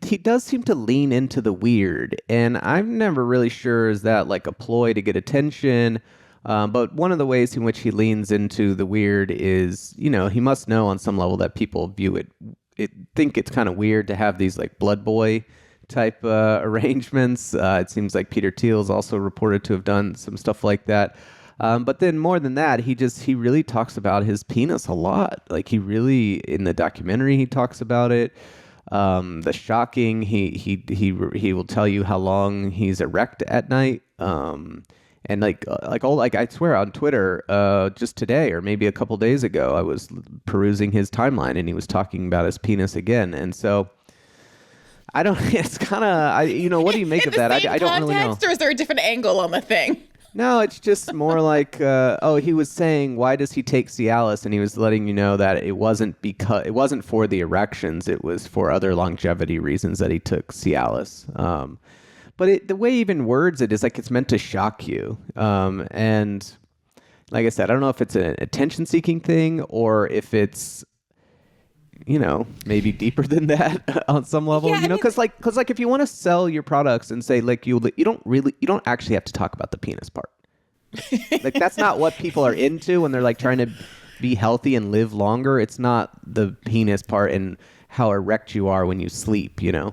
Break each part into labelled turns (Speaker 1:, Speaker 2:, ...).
Speaker 1: he does seem to lean into the weird, and I'm never really sure, is that like a ploy to get attention? But one of the ways in which he leans into the weird is, he must know on some level that people view think it's kind of weird to have these like Blood Boy type arrangements. It seems like Peter Thiel's also reported to have done some stuff like that. But then more than that, he really talks about his penis a lot. Like in the documentary, he talks about it. The shocking, he will tell you how long he's erect at night. And I swear on Twitter, just today or maybe a couple days ago, I was perusing his timeline and he was talking about his penis again. And so I don't, it's kind of, what do you make of that? I don't really know.
Speaker 2: Or is there a different angle on the thing?
Speaker 1: No, it's just more like, he was saying, why does he take Cialis? And he was letting you know that it wasn't for the erections. It was for other longevity reasons that he took Cialis. But the way he even words it is like it's meant to shock you. And like I said, I don't know if it's an attention-seeking thing or if it's, maybe deeper than that on some level.
Speaker 2: Yeah,
Speaker 1: because if you want to sell your products and say like you don't actually have to talk about the penis part. Like that's not what people are into when they're like trying to be healthy and live longer. It's not the penis part and how erect you are when you sleep.
Speaker 2: I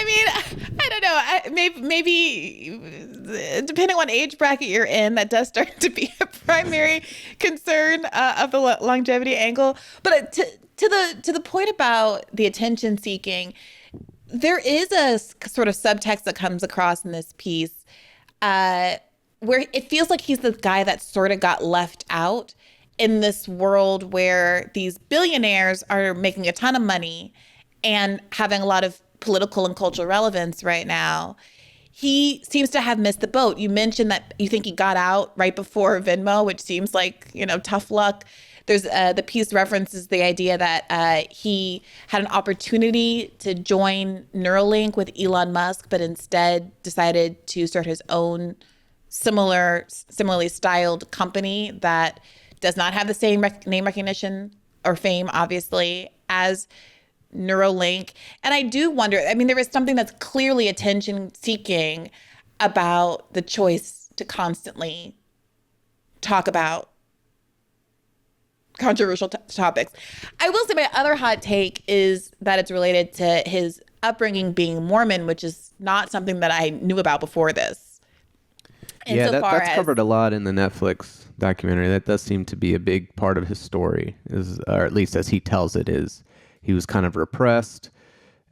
Speaker 2: mean, I don't know. Maybe depending on what age bracket you're in, that does start to be a primary concern of the longevity angle. But to the point about the attention seeking, there is a sort of subtext that comes across in this piece where it feels like he's the guy that sort of got left out in this world where these billionaires are making a ton of money and having a lot of political and cultural relevance right now. He seems to have missed the boat. You mentioned that you think he got out right before Venmo, which seems like, tough luck. There's the piece references the idea that he had an opportunity to join Neuralink with Elon Musk, but instead decided to start his own similarly styled company that does not have the same name recognition or fame, obviously, as Neuralink. And I do wonder, there is something that's clearly attention seeking about the choice to constantly talk about controversial topics. I will say my other hot take is that it's related to his upbringing being Mormon, which is not something that I knew about before this.
Speaker 1: That's covered a lot in the Netflix documentary. That does seem to be a big part of his story, or at least as he tells it, is he was kind of repressed.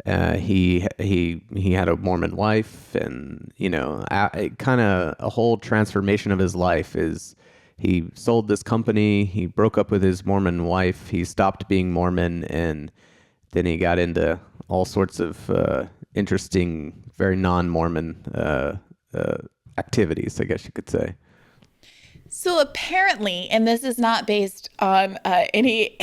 Speaker 1: He had a Mormon wife, and kind of a whole transformation of his life is he sold this company. He broke up with his Mormon wife. He stopped being Mormon, and then he got into all sorts of interesting, very non-Mormon activities, I guess you could say.
Speaker 2: So apparently, and this is not based on any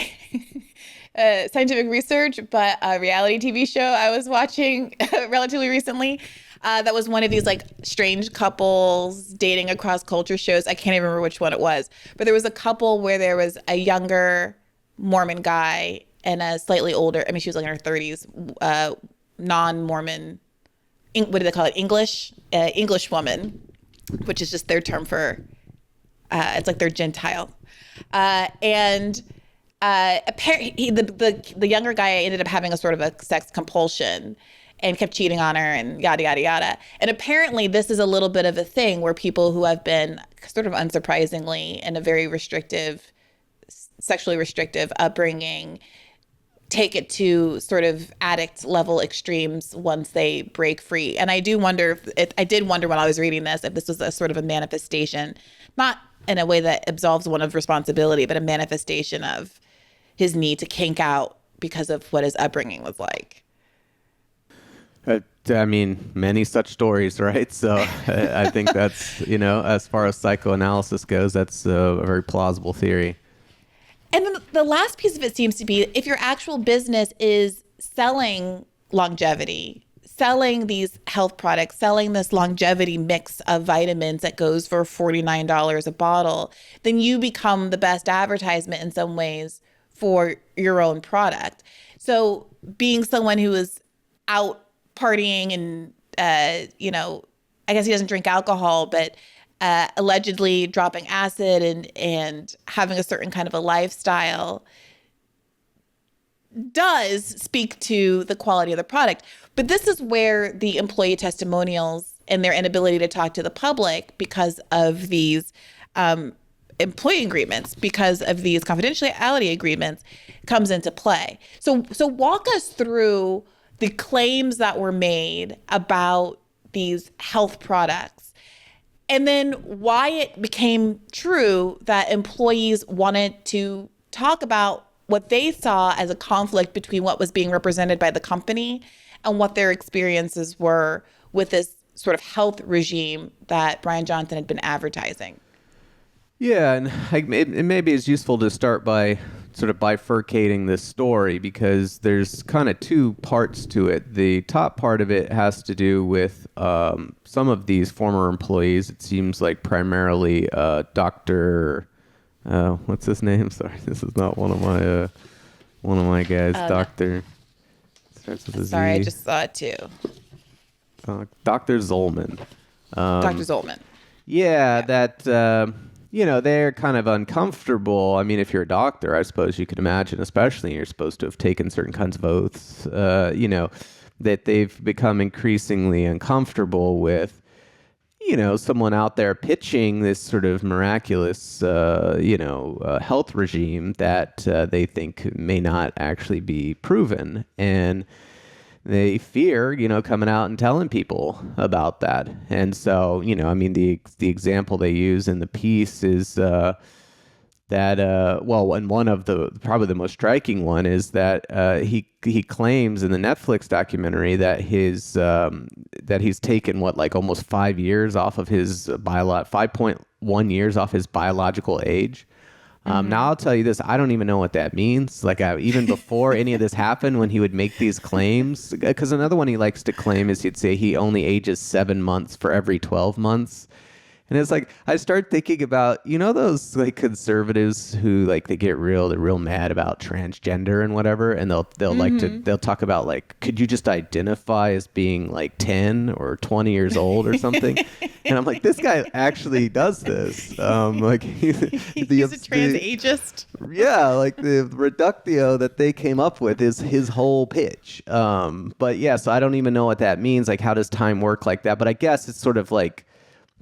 Speaker 2: scientific research, but a reality TV show I was watching relatively recently that was one of these like strange couples dating across culture shows. I can't even remember which one it was, but there was a couple where there was a younger Mormon guy and a slightly older, she was like in her 30s, non-Mormon, what do they call it? English woman, which is just their term for, it's like they're Gentile. And apparently the younger guy ended up having a sort of a sex compulsion and kept cheating on her and yada, yada, yada. And apparently this is a little bit of a thing where people who have been sort of unsurprisingly in a very sexually restrictive upbringing take it to sort of addict level extremes once they break free. And I did wonder when I was reading this, if this was a sort of a manifestation, not in a way that absolves one of responsibility, but a manifestation of his need to kink out because of what his upbringing was like.
Speaker 1: Many such stories, right? So I think that's, as far as psychoanalysis goes, that's a very plausible theory.
Speaker 2: And then the last piece of it seems to be, if your actual business is selling longevity, selling these health products, selling this longevity mix of vitamins that goes for $49 a bottle, then you become the best advertisement in some ways for your own product. So being someone who is out partying and, I guess he doesn't drink alcohol, but allegedly dropping acid and having a certain kind of a lifestyle does speak to the quality of the product. But this is where the employee testimonials and their inability to talk to the public because of these employee agreements, because of these confidentiality agreements, comes into play. So walk us through the claims that were made about these health products, and then why it became true that employees wanted to talk about what they saw as a conflict between what was being represented by the company and what their experiences were with this sort of health regime that Bryan Johnson had been advertising.
Speaker 1: Yeah, and it maybe is useful to start by sort of bifurcating this story, because there's kind of two parts to it. The top part of it has to do with some of these former employees. It seems like primarily Dr. What's his name? Sorry, this is not one of my guys. Doctor. Starts with a Z.
Speaker 2: Sorry, I just saw it too.
Speaker 1: Dr. Zolman.
Speaker 2: Dr. Zolman.
Speaker 1: Yeah, that, they're kind of uncomfortable. I mean, if you're a doctor, I suppose you could imagine, especially you're supposed to have taken certain kinds of oaths, that they've become increasingly uncomfortable with, someone out there pitching this sort of miraculous, health regime that they think may not actually be proven. And they fear, coming out and telling people about that. And so, the example they use in the piece is that, and one of the, probably the most striking one is that he claims in the Netflix documentary that that he's taken almost 5 years off of his 5.1 years off his biological age. Now I'll tell you this, I don't even know what that means. Even before any of this happened, when he would make these claims, because another one he likes to claim is he'd say he only ages 7 months for every 12 months. And it's I start thinking about, those conservatives who they're real mad about transgender and whatever. And they'll talk about could you just identify as being 10 or 20 years old or something? And I'm like, this guy actually does this.
Speaker 2: He's a trans ageist.
Speaker 1: Yeah. The reductio that they came up with is his whole pitch. But yeah, so I don't even know what that means. How does time work like that? But I guess it's sort of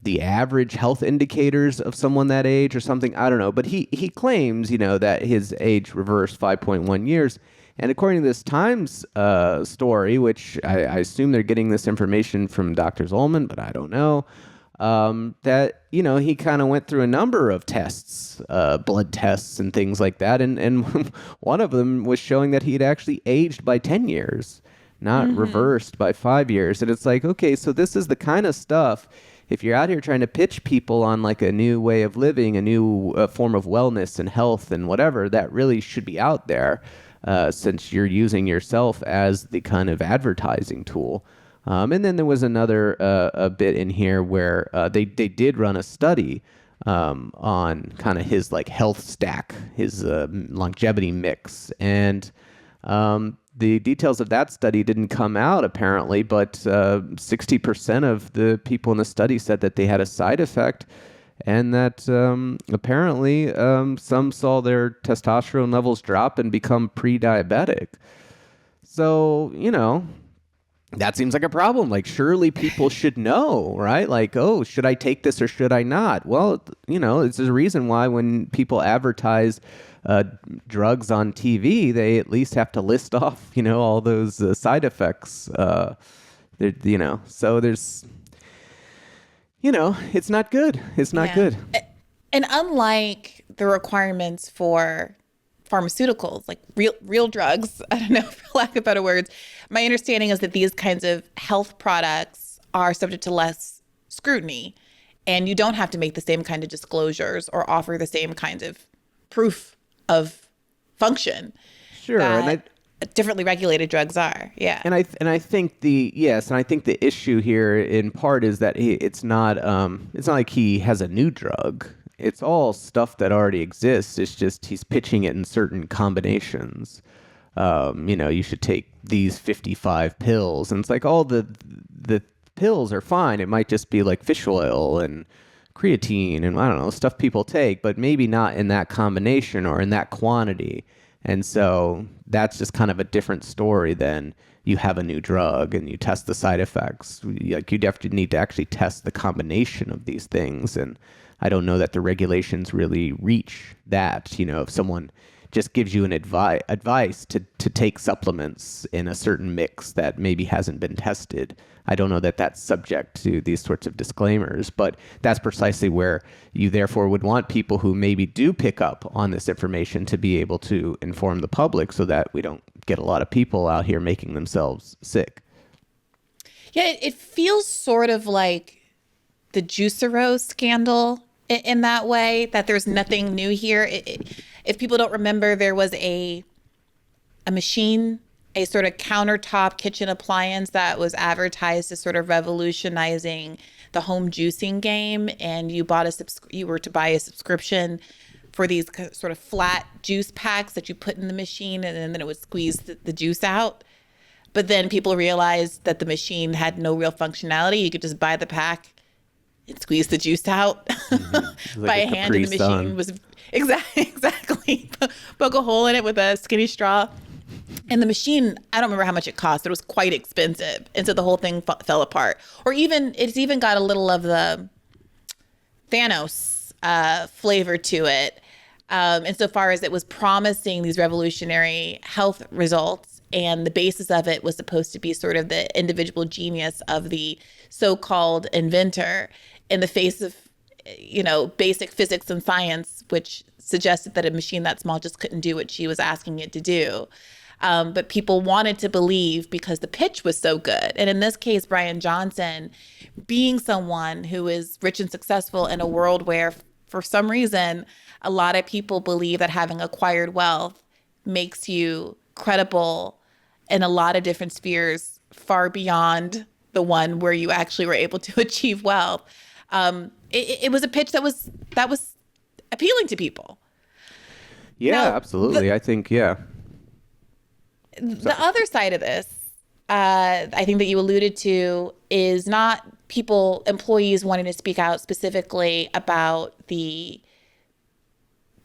Speaker 1: the average health indicators of someone that age or something. I don't know. But he claims, that his age reversed 5.1 years. And according to this Times story, which I assume they're getting this information from Dr. Zolman, but I don't know, that, he kind of went through a number of tests, blood tests and things like that. And one of them was showing that he had actually aged by 10 years, not reversed by 5 years. And it's okay, so this is the kind of stuff, if you're out here trying to pitch people on a new way of living, a new form of wellness and health and whatever, that really should be out there, since you're using yourself as the kind of advertising tool. And then there was another a bit in here where they did run a study on kind of his health stack, his longevity mix. And the details of that study didn't come out apparently, but 60% of the people in the study said that they had a side effect, and that apparently some saw their testosterone levels drop and become pre-diabetic. So, that seems like a problem. Surely people should know, right? Oh, should I take this or should I not? Well, it's a reason why when people advertise drugs on TV, they at least have to list off, all those side effects. So there's, it's not good. It's not good.
Speaker 2: And unlike the requirements for pharmaceuticals, real drugs, I don't know, for lack of better words, my understanding is that these kinds of health products are subject to less scrutiny, and you don't have to make the same kind of disclosures or offer the same kind of proof of function.
Speaker 1: Sure, and
Speaker 2: differently regulated drugs are. Yeah,
Speaker 1: and I think the issue here in part is that it's not like he has a new drug. It's all stuff that already exists. It's just he's pitching it in certain combinations. you should take these 55 pills. And it's like all the pills are fine. It might just be like fish oil and creatine and I don't know, stuff people take, but maybe not in that combination or in that quantity. And so that's just kind of a different story than you have a new drug and you test the side effects. Like you definitely need to actually test the combination of these things. And I don't know that the regulations really reach that. If someone just gives you an advice to take supplements in a certain mix that maybe hasn't been tested, I don't know that that's subject to these sorts of disclaimers, but that's precisely where you therefore would want people who maybe do pick up on this information to be able to inform the public so that we don't get a lot of people out here making themselves sick.
Speaker 2: Yeah, it feels sort of like the Juicero scandal in that way, that there's nothing new here. If people don't remember, there was a machine, a sort of countertop kitchen appliance that was advertised as sort of revolutionizing the home juicing game. And you were to buy a subscription for these sort of flat juice packs that you put in the machine, and then it would squeeze the juice out. But then people realized that the machine had no real functionality. You could just buy the pack and squeeze the juice out by a hand, and the machine was exactly poke a hole in it with a skinny straw. And the machine, I don't remember how much it cost, but it was quite expensive. And so the whole thing fell apart. Or it's even got a little of the Thanos flavor to it, insofar as it was promising these revolutionary health results. And the basis of it was supposed to be sort of the individual genius of the so-called inventor in the face of, basic physics and science, which suggested that a machine that small just couldn't do what she was asking it to do. But people wanted to believe because the pitch was so good. And in this case, Bryan Johnson, being someone who is rich and successful in a world where, for some reason, a lot of people believe that having acquired wealth makes you credible in a lot of different spheres, far beyond the one where you actually were able to achieve wealth. It was a pitch that was appealing to people.
Speaker 1: Yeah,
Speaker 2: now,
Speaker 1: absolutely. I think, yeah.
Speaker 2: The other side of this, I think that you alluded to, is not employees wanting to speak out specifically about the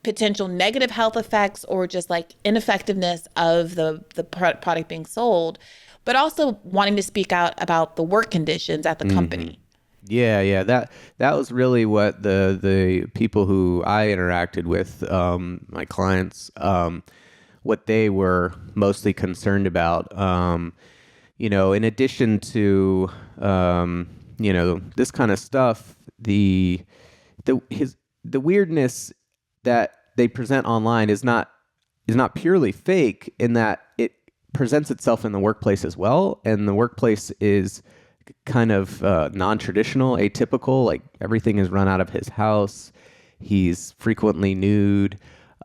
Speaker 2: potential negative health effects or just like ineffectiveness of the product being sold, but also wanting to speak out about the work conditions at the company.
Speaker 1: Yeah. That was really what the people who I interacted with, my clients, what they were mostly concerned about. In addition to this kind of stuff, the weirdness that they present online is not purely fake, in that it presents itself in the workplace as well, and the workplace is kind of non-traditional, atypical. Like everything is run out of his house. He's frequently nude.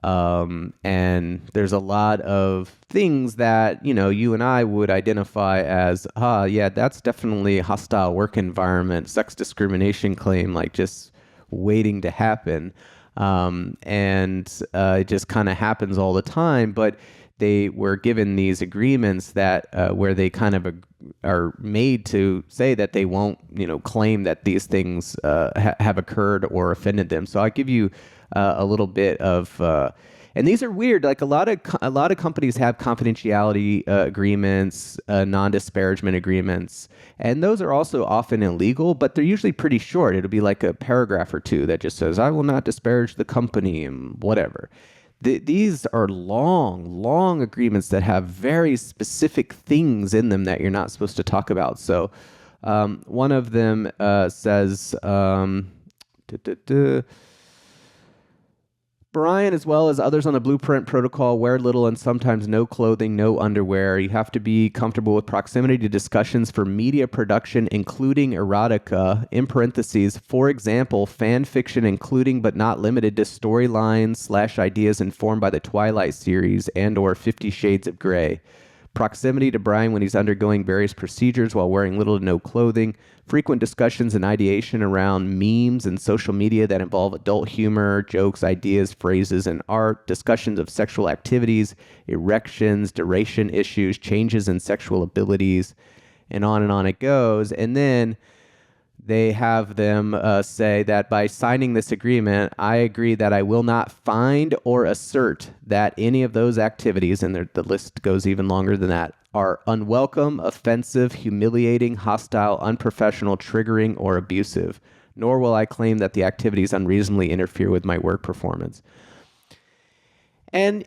Speaker 1: And there's a lot of things that, you and I would identify as, yeah, that's definitely a hostile work environment, sex discrimination claim, like just waiting to happen. It just kind of happens all the time. But they were given these agreements that where they kind of are made to say that they won't, claim that these things have occurred or offended them. So I'll give you a little bit of, and these are weird. Like a lot of companies have confidentiality agreements, non-disparagement agreements, and those are also often illegal, but they're usually pretty short. It'll be like a paragraph or two that just says, "I will not disparage the company," and whatever. These are long agreements that have very specific things in them that you're not supposed to talk about. So one of them says, Brian, as well as others on the Blueprint protocol, wear little and sometimes no clothing, no underwear. You have to be comfortable with proximity to discussions for media production, including erotica, in parentheses, for example, fan fiction, including but not limited to storylines / ideas informed by the Twilight series and or 50 Shades of Grey. proximity to Bryan when he's undergoing various procedures while wearing little to no clothing, frequent discussions and ideation around memes and social media that involve adult humor, jokes, ideas, phrases, and art, discussions of sexual activities, erections, duration issues, changes in sexual abilities, and on it goes. And then they have them say that by signing this agreement, I agree that I will not find or assert that any of those activities, and the list goes even longer than that, are unwelcome, offensive, humiliating, hostile, unprofessional, triggering, or abusive, nor will I claim that the activities unreasonably interfere with my work performance. And,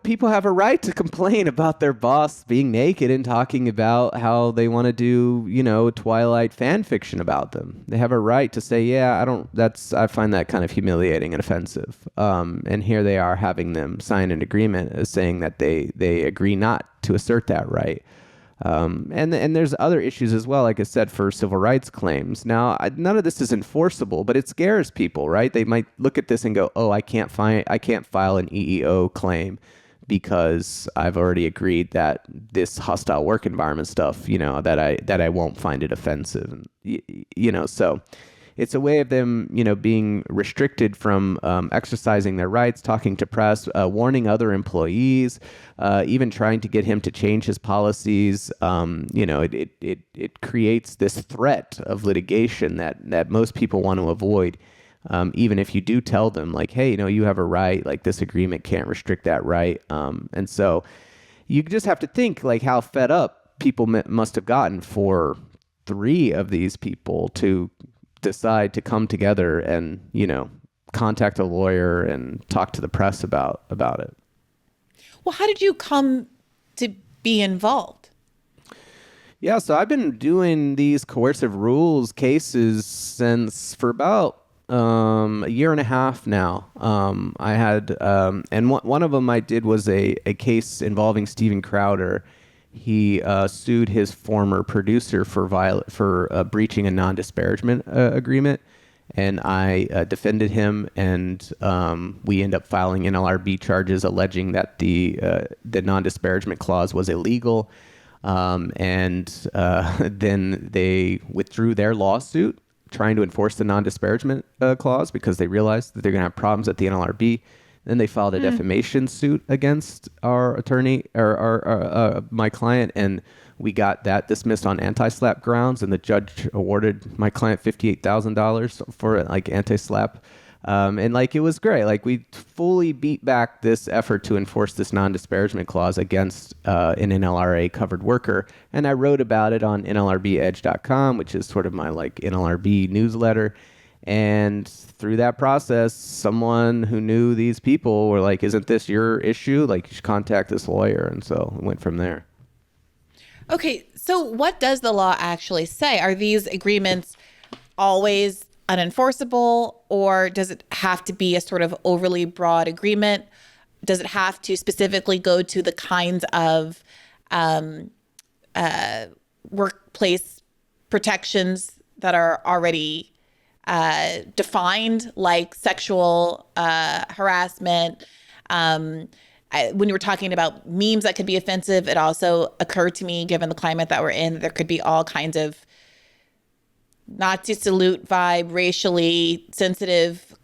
Speaker 1: people have a right to complain about their boss being naked and talking about how they want to do, Twilight fan fiction about them. They have a right to say, yeah, I find that kind of humiliating and offensive. And here they are having them sign an agreement saying that they agree not to assert that right. And there's other issues as well, like I said, for civil rights claims. Now, none of this is enforceable, but it scares people, right? They might look at this and go, "Oh, I can't file an EEO claim because I've already agreed that this hostile work environment stuff, that I won't find it offensive." And, so it's a way of them, being restricted from exercising their rights, talking to press, warning other employees, even trying to get him to change his policies. It creates this threat of litigation that most people want to avoid. Even if you do tell them, like, hey, you have a right, like this agreement can't restrict that right. And so you just have to think like how fed up people must have gotten for 3 of these people to decide to come together and, contact a lawyer and talk to the press about it.
Speaker 2: Well, how did you come to be involved?
Speaker 1: Yeah, so I've been doing these coercive rules cases for about a year and a half now. I had, and one of them I did was a case involving Steven Crowder. He sued his former producer for breaching a non-disparagement agreement, and I defended him, and we ended up filing NLRB charges alleging that the non-disparagement clause was illegal, and then they withdrew their lawsuit trying to enforce the non-disparagement clause because they realized that they're going to have problems at the NLRB. Then they filed a defamation suit against our attorney or my client, and we got that dismissed on anti-SLAPP grounds, and the judge awarded my client $58,000 for anti-SLAPP. And it was great. We fully beat back this effort to enforce this non-disparagement clause against an NLRA covered worker. And I wrote about it on NLRBedge.com, which is sort of my NLRB newsletter. And through that process, someone who knew these people were like, "Isn't this your issue? You should contact this lawyer." And so it went from there.
Speaker 2: Okay, so what does the law actually say? Are these agreements always unenforceable, or does it have to be a sort of overly broad agreement? Does it have to specifically go to the kinds of workplace protections that are already defined, like sexual harassment? When you were talking about memes that could be offensive, it also occurred to me, given the climate that we're in, there could be all kinds of Nazi salute vibe, racially sensitive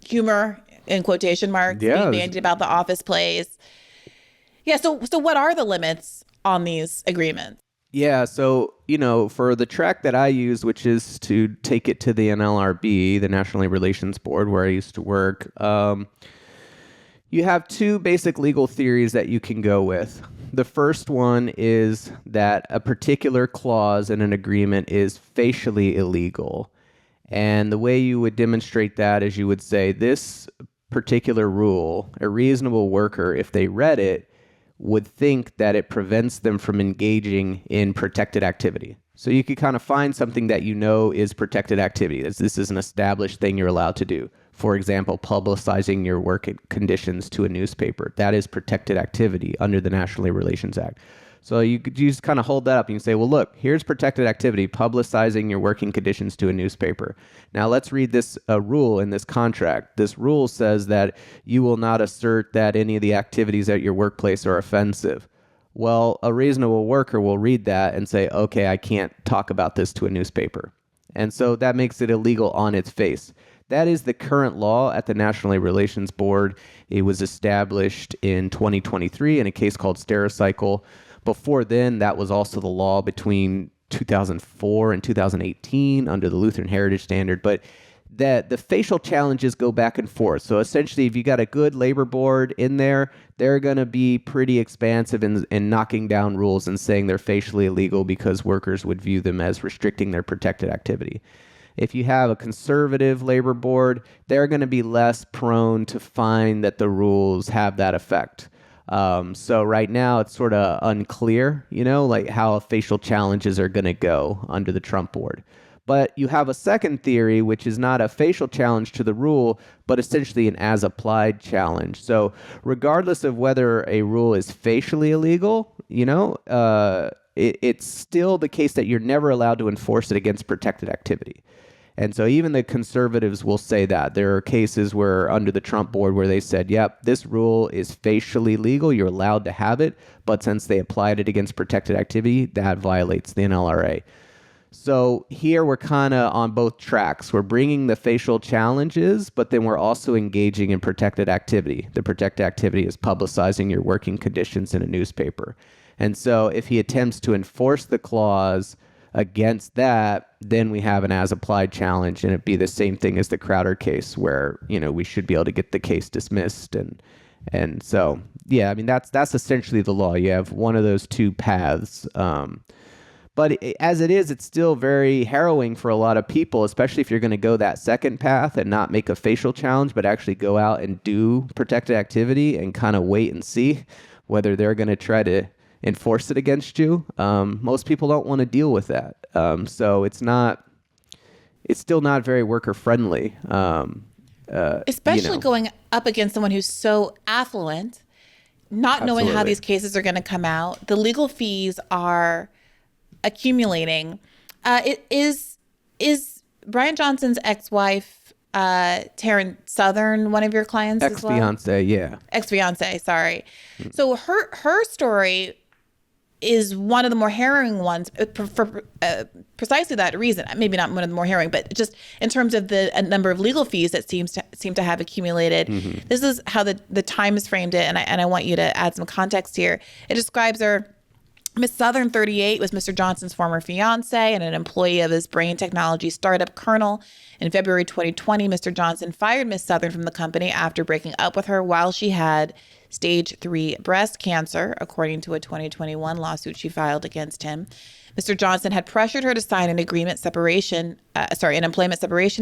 Speaker 2: humor, in quotation marks, being bandied about the office plays. Yeah, so what are the limits on these agreements?
Speaker 1: Yeah, so, for the track that I use, which is to take it to the NLRB, the National Labor Relations Board, where I used to work, you have 2 basic legal theories that you can go with. The first one is that a particular clause in an agreement is facially illegal. And the way you would demonstrate that is you would say this particular rule, a reasonable worker, if they read it, would think that it prevents them from engaging in protected activity. So you could kind of find something that is protected activity. This is an established thing you're allowed to do. For example, publicizing your work conditions to a newspaper. That is protected activity under the National Labor Relations Act. So you just kind of hold that up and you say, well, look, here's protected activity, publicizing your working conditions to a newspaper. Now let's read this rule in this contract. This rule says that you will not assert that any of the activities at your workplace are offensive. Well, a reasonable worker will read that and say, okay, I can't talk about this to a newspaper. And so that makes it illegal on its face. That is the current law at the National Labor Relations Board. It was established in 2023 in a case called Stericycle. Before then, that was also the law between 2004 and 2018 under the Lutheran Heritage Standard. But that the facial challenges go back and forth. So essentially, if you got a good labor board in there, they're going to be pretty expansive in knocking down rules and saying they're facially illegal because workers would view them as restricting their protected activity. If you have a conservative labor board, they're going to be less prone to find that the rules have that effect. So right now it's sort of unclear, like how facial challenges are going to go under the Trump board. But you have a second theory, which is not a facial challenge to the rule, but essentially an as-applied challenge. So regardless of whether a rule is facially illegal, it's still the case that you're never allowed to enforce it against protected activity. And so even the conservatives will say that. There are cases where under the Trump board where they said, yep, this rule is facially legal. You're allowed to have it. But since they applied it against protected activity, that violates the NLRA. So here we're kind of on both tracks. We're bringing the facial challenges, but then we're also engaging in protected activity. The protected activity is publicizing your working conditions in a newspaper. And so if he attempts to enforce the clause against that, then we have an as-applied challenge, and it'd be the same thing as the Crowder case where, we should be able to get the case dismissed. And so, yeah, I mean, that's essentially the law. You have one of those two paths. But as it is, it's still very harrowing for a lot of people, especially if you're going to go that second path and not make a facial challenge, but actually go out and do protected activity and kind of wait and see whether they're going to try to enforce it against you. Most people don't want to deal with that. So it's still not very worker friendly.
Speaker 2: Especially going up against someone who's so affluent, not knowing how these cases are going to come out. The legal fees are accumulating. Is Bryan Johnson's ex-wife, Taran Southern, one of your clients as well?
Speaker 1: Ex-fiance, yeah.
Speaker 2: Ex-fiance, sorry. So her story is one of the more harrowing ones for precisely that reason. Maybe not one of the more harrowing, but just in terms of the number of legal fees that seem to have accumulated. Mm-hmm. This is how the Times framed it, and I want you to add some context here. It describes her. Miss Southern, 38, was Mr. Johnson's former fiance and an employee of his brain technology startup, Kernel. In February 2020, Mr. Johnson fired Miss Southern from the company after breaking up with her while she had stage 3 breast cancer, according to a 2021 lawsuit she filed against him. Mr. Johnson had pressured her to sign an employment separation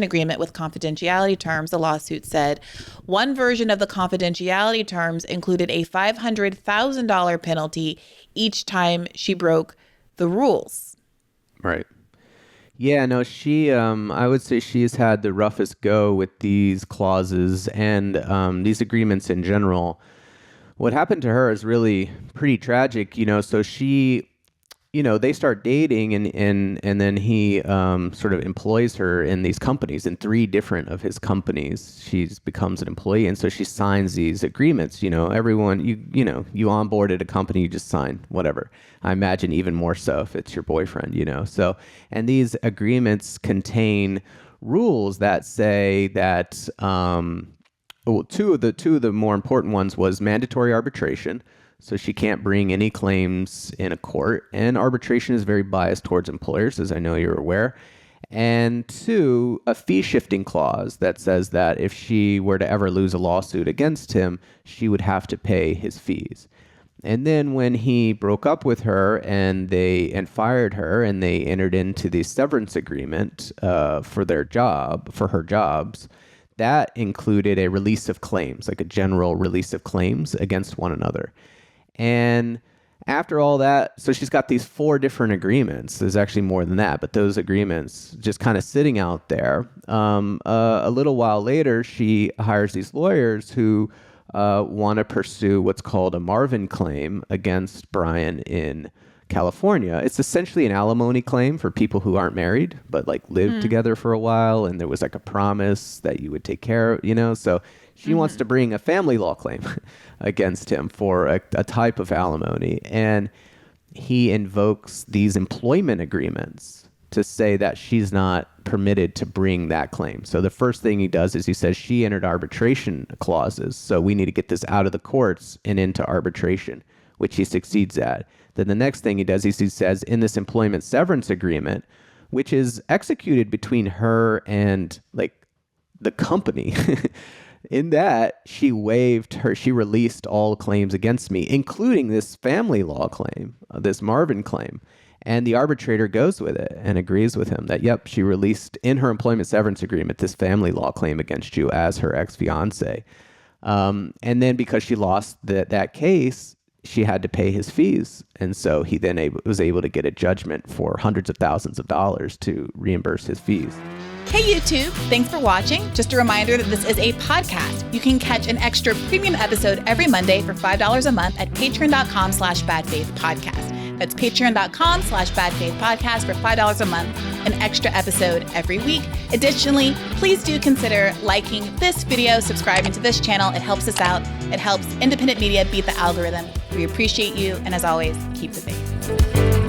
Speaker 2: agreement with confidentiality terms, the lawsuit said. One version of the confidentiality terms included a $500,000 penalty each time she broke the rules.
Speaker 1: Right. Yeah, no, she, I would say she's had the roughest go with these clauses and these agreements in general. What happened to her is really pretty tragic, so she, they start dating and then he sort of employs her in these companies, in 3 different of his companies. She becomes an employee, and so she signs these agreements. Everyone, you onboarded a company, you just sign whatever. I imagine even more so if it's your boyfriend, So, and these agreements contain rules that say that two of the more important ones was mandatory arbitration. So she can't bring any claims in a court. And arbitration is very biased towards employers, as I know you're aware. And 2, a fee shifting clause that says that if she were to ever lose a lawsuit against him, she would have to pay his fees. And then when he broke up with her and fired her, and they entered into the severance agreement for her jobs, that included a release of claims, like a general release of claims against one another. And after all that, so she's got these 4 different agreements. There's actually more than that, but those agreements just kind of sitting out there. A little while later, she hires these lawyers who want to pursue what's called a Marvin claim against Bryan in California. It's essentially an alimony claim for people who aren't married, but like lived together for a while. And there was like a promise that you would take care of, So she wants to bring a family law claim against him for a type of alimony. And he invokes these employment agreements to say that she's not permitted to bring that claim. So the first thing he does is he says she entered arbitration clauses. So we need to get this out of the courts and into arbitration, which he succeeds at. Then the next thing he does is he says in this employment severance agreement, which is executed between her and like the company, in that she released all claims against me, including this family law claim, this Marvin claim. And the arbitrator goes with it and agrees with him that, yep, she released in her employment severance agreement this family law claim against you as her ex-fiance. And then because she lost that case, she had to pay his fees. And so he then was able to get a judgment for hundreds of thousands of dollars to reimburse his fees.
Speaker 2: Hey YouTube, thanks for watching. Just a reminder that this is a podcast. You can catch an extra premium episode every Monday for $5 a month at patreon.com/badfaithpodcast. That's patreon.com/badfaithpodcast for $5 a month, an extra episode every week. Additionally, please do consider liking this video, subscribing to this channel. It helps us out. It helps independent media beat the algorithm. We appreciate you. And as always, keep the faith.